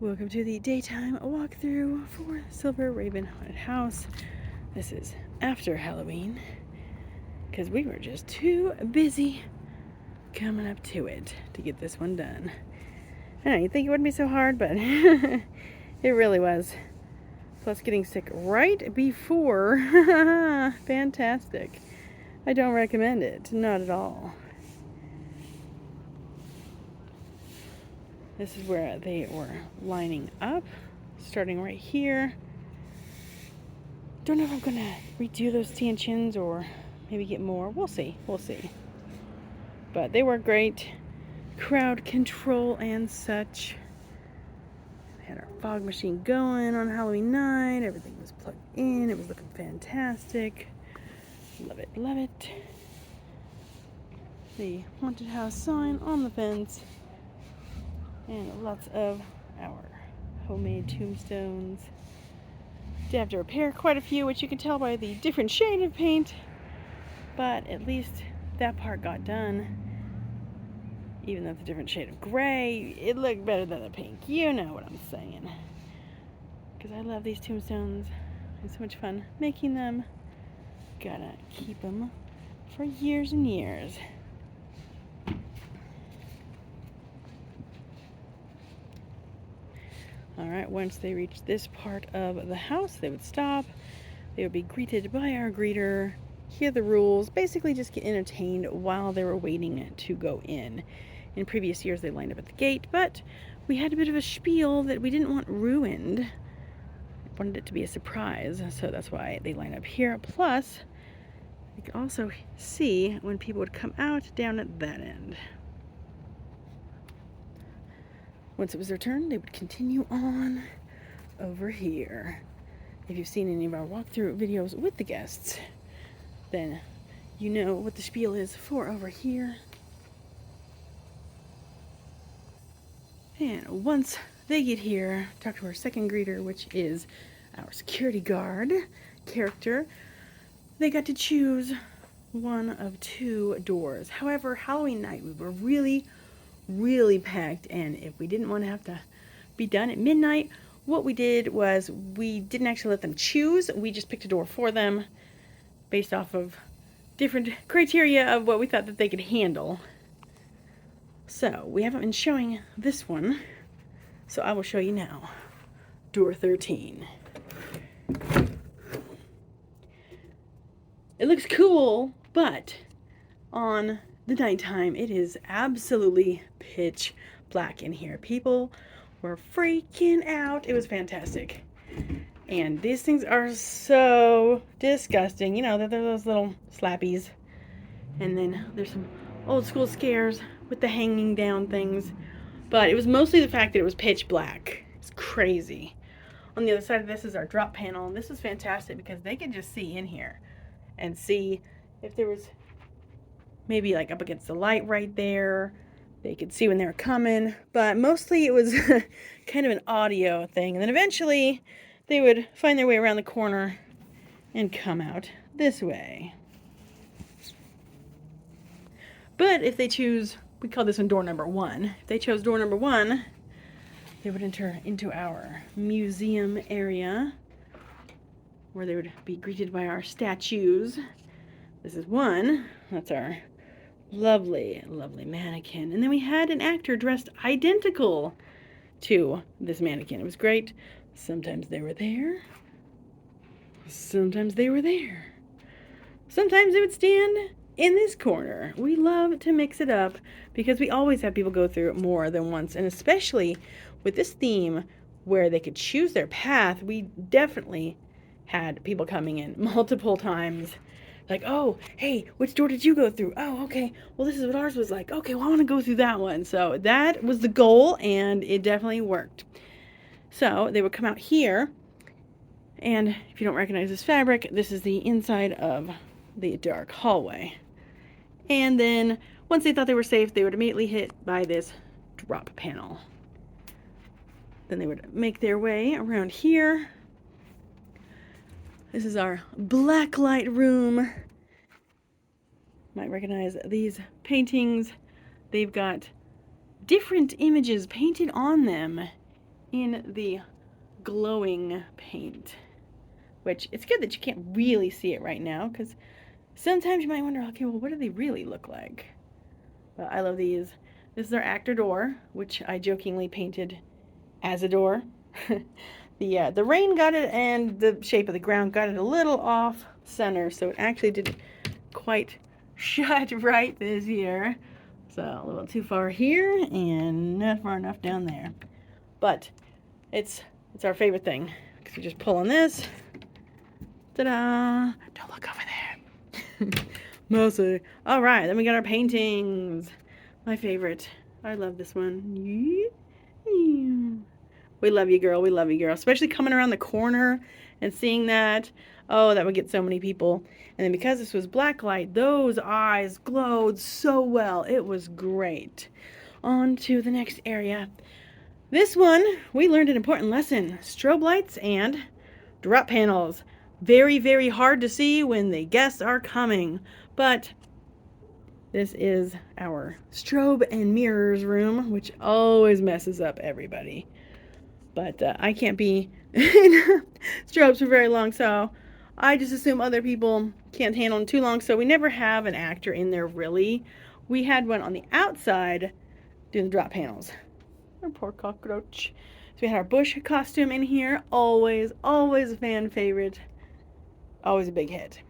Welcome to the daytime walkthrough for Silver Raven Haunted House. This is after Halloween because we were just too busy coming up to it to get this one done. I know, you'd think it wouldn't be so hard, but it really was. Plus getting sick right before. Fantastic. I don't recommend it, not at all. This is where they were lining up, starting right here. Don't know if I'm gonna redo those stanchions or maybe get more. We'll see. But they were great. Crowd control and such. We had our fog machine going on Halloween night. Everything was plugged in. It was looking fantastic. Love it. The haunted house sign on the fence. And lots of our homemade tombstones. Did have to repair quite a few, which you can tell by the different shade of paint. But at least that part got done. Even though it's a different shade of gray, it looked better than the pink. You know what I'm saying. Because I love these tombstones. It's so much fun making them. Gotta keep them for years and years. Alright, once they reached this part of the house, they would stop. They would be greeted by our greeter, hear the rules, basically just get entertained while they were waiting to go in. In previous years, they lined up at the gate, but we had a bit of a spiel that we didn't want ruined. We wanted it to be a surprise, so that's why they lined up here. Plus, you could also see when people would come out down at that end. Once it was their turn, they would continue on over here. If you've seen any of our walkthrough videos with the guests, then you know what the spiel is for over here. And once they get here, talk to our second greeter, which is our security guard character. They got to choose one of two doors. However, Halloween night, we were really packed, and if we didn't want to have to be done at midnight, what we did was we didn't actually let them choose. We just picked a door for them based off of different criteria of what we thought that they could handle. So we haven't been showing this one, so I will show you now. Door 13. It looks cool, but on the nighttime, it is absolutely pitch black in here. People were freaking out. It was fantastic. And these things are so disgusting. You know, they're those little slappies. And then there's some old school scares with the hanging down things. But it was mostly the fact that it was pitch black. It's crazy. On the other side of this is our drop panel. And this is fantastic because they can just see in here and see if there was maybe like up against the light right there. They could see when they were coming. But mostly it was kind of an audio thing. And then eventually they would find their way around the corner and come out this way. But if they choose, we call this one door number 1. If they chose door number 1, they would enter into our museum area where they would be greeted by our statues. This is one. That's our lovely mannequin. And then we had an actor dressed identical to this mannequin. It was great. Sometimes they were there. Sometimes they were there. Sometimes they would stand in this corner. We love to mix it up because we always have people go through it more than once. And especially with this theme where they could choose their path, we definitely had people coming in multiple times. Like, oh, hey, which door did you go through? Oh, okay. Well, this is what ours was like. Okay, well, I want to go through that one. So that was the goal, and it definitely worked. So they would come out here, and if you don't recognize this fabric, this is the inside of the dark hallway. And then once they thought they were safe, they would immediately hit by this drop panel. Then they would make their way around here. This is our black light room. Might recognize these paintings. They've got different images painted on them in the glowing paint, which it's good that you can't really see it right now, because sometimes you might wonder, okay, well, what do they really look like? But I love these. This is our actor door, which I jokingly painted as a door. The rain got it, and the shape of the ground got it a little off center, so it actually didn't quite shut right this year. So a little too far here and not far enough down there. But it's our favorite thing, because you just pull on this. Ta-da! Don't look over there. Mostly. All right, then we got our paintings. My favorite. I love this one. We love you, girl. We love you, girl. Especially coming around the corner and seeing that. Oh, that would get so many people. And then because this was black light, those eyes glowed so well. It was great. On to the next area. This one, we learned an important lesson. Strobe lights and drop panels. Very, very hard to see when the guests are coming. But this is our strobe and mirrors room, which always messes up everybody. But I can't be in strobes for very long, so I just assume other people can't handle them too long, so we never have an actor in there, really. We had one on the outside doing the drop panels. Our poor cockroach. So we had our bush costume in here, always a fan favorite, always a big hit.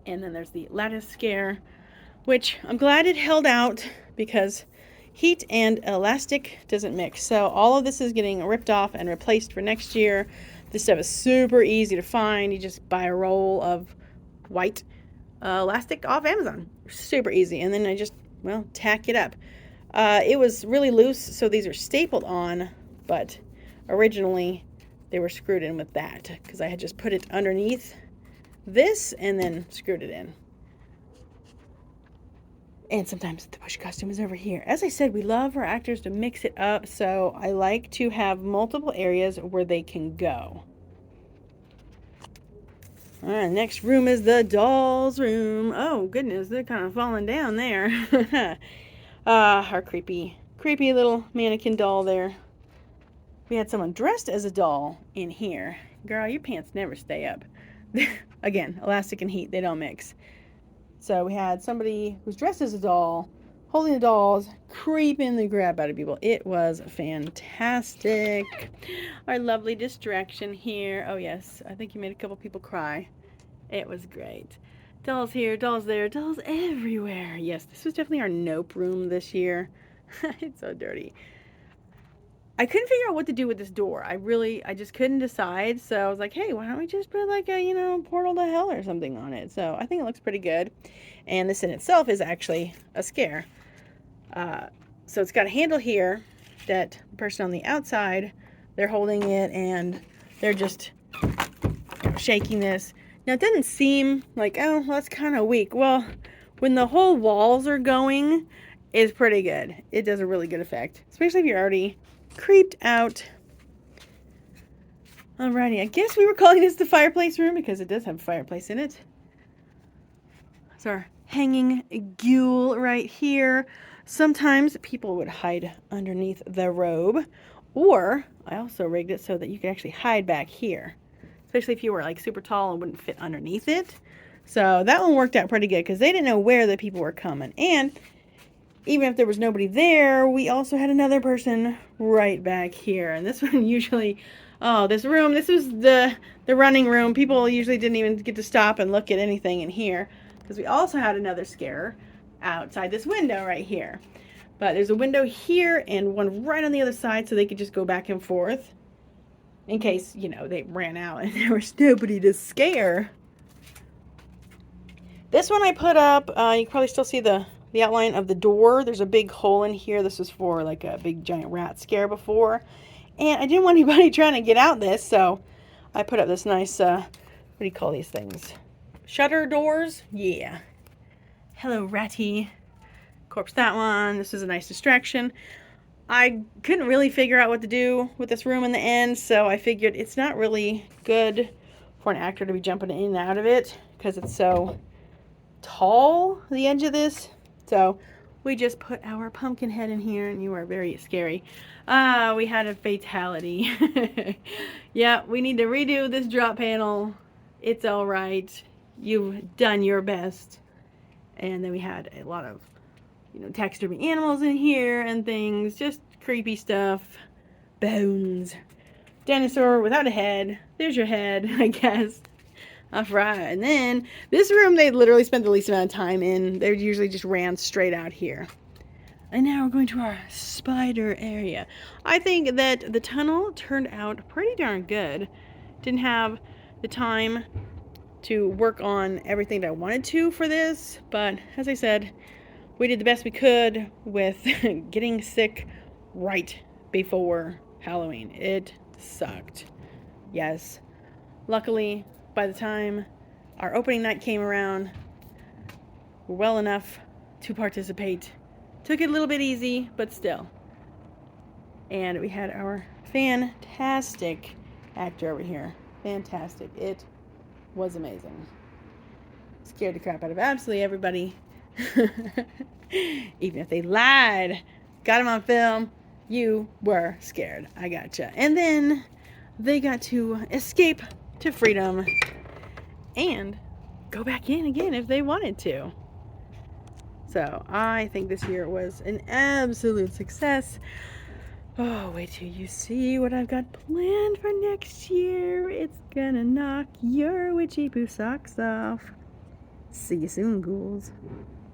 And then there's the lattice scare, which I'm glad it held out, because heat and elastic doesn't mix. So all of this is getting ripped off and replaced for next year. This stuff is super easy to find. You just buy a roll of white elastic off Amazon. Super easy. And then I just, well, tack it up. It was really loose, so these are stapled on, but originally they were screwed in with that, because I had just put it underneath this and then screwed it in. And sometimes the bush costume is over here. As I said, we love our actors to mix it up, so I like to have multiple areas where they can go. All right, next room is the dolls room. Oh, goodness, they're kind of falling down there. Our creepy little mannequin doll there. We had someone dressed as a doll in here. Girl, your pants never stay up. Again, elastic and heat, they don't mix. So we had somebody who's dressed as a doll, holding the dolls, creeping the crap out of people. It was fantastic. Our lovely distraction here. Oh yes, I think you made a couple people cry. It was great. Dolls here, dolls there, dolls everywhere. Yes, this was definitely our nope room this year. It's so dirty. I couldn't figure out what to do with this door. I just couldn't decide. So I was like, hey, why don't we just put like a, portal to hell or something on it? So I think it looks pretty good. And this in itself is actually a scare. So it's got a handle here that the person on the outside, they're holding it and they're just shaking this. Now it doesn't seem like, oh, well, that's kind of weak. Well, when the whole walls are going, it's pretty good. It does a really good effect, especially if you're already creeped out. Alrighty, I guess we were calling this the fireplace room because it does have a fireplace in it. It's our hanging ghoul right here. Sometimes people would hide underneath the robe, or I also rigged it so that you could actually hide back here, especially if you were like super tall and wouldn't fit underneath it. So that one worked out pretty good because they didn't know where the people were coming. And even if there was nobody there, we also had another person right back here. And this one usually, this was the running room. People usually didn't even get to stop and look at anything in here, because we also had another scare outside this window right here. But there's a window here and one right on the other side, so they could just go back and forth in case, they ran out and there was nobody to scare. This one I put up, you can probably still see the outline of the door. There's a big hole in here. This was for like a big giant rat scare before. And I didn't want anybody trying to get out this, so I put up this nice, what do you call these things? Shutter doors? Yeah. Hello, Ratty. Corpse that one. This is a nice distraction. I couldn't really figure out what to do with this room in the end, so I figured it's not really good for an actor to be jumping in and out of it because it's so tall, the edge of this. So we just put our pumpkin head in here, and you are very scary. We had a fatality. Yeah, we need to redo this drop panel. It's all right. You've done your best. And then we had a lot of, taxidermy animals in here and things, just creepy stuff. Bones. Dinosaur without a head. There's your head, I guess. All right, and then this room they literally spent the least amount of time in. They usually just ran straight out here. And now we're going to our spider area. I think that the tunnel turned out pretty darn good. Didn't have the time to work on everything that I wanted to for this, but as I said, we did the best we could with getting sick right before Halloween. It sucked. Yes. Luckily, by the time our opening night came around, we're well enough to participate. Took it a little bit easy, but still. And we had our fantastic actor over here. Fantastic. It was amazing. Scared the crap out of absolutely everybody. Even if they lied, got him on film, you were scared. I gotcha. And then they got to escape to freedom and go back in again if they wanted to. So I think this year was an absolute success. Oh, wait till you see what I've got planned for next year. It's gonna knock your witchy poo socks off. See you soon, ghouls.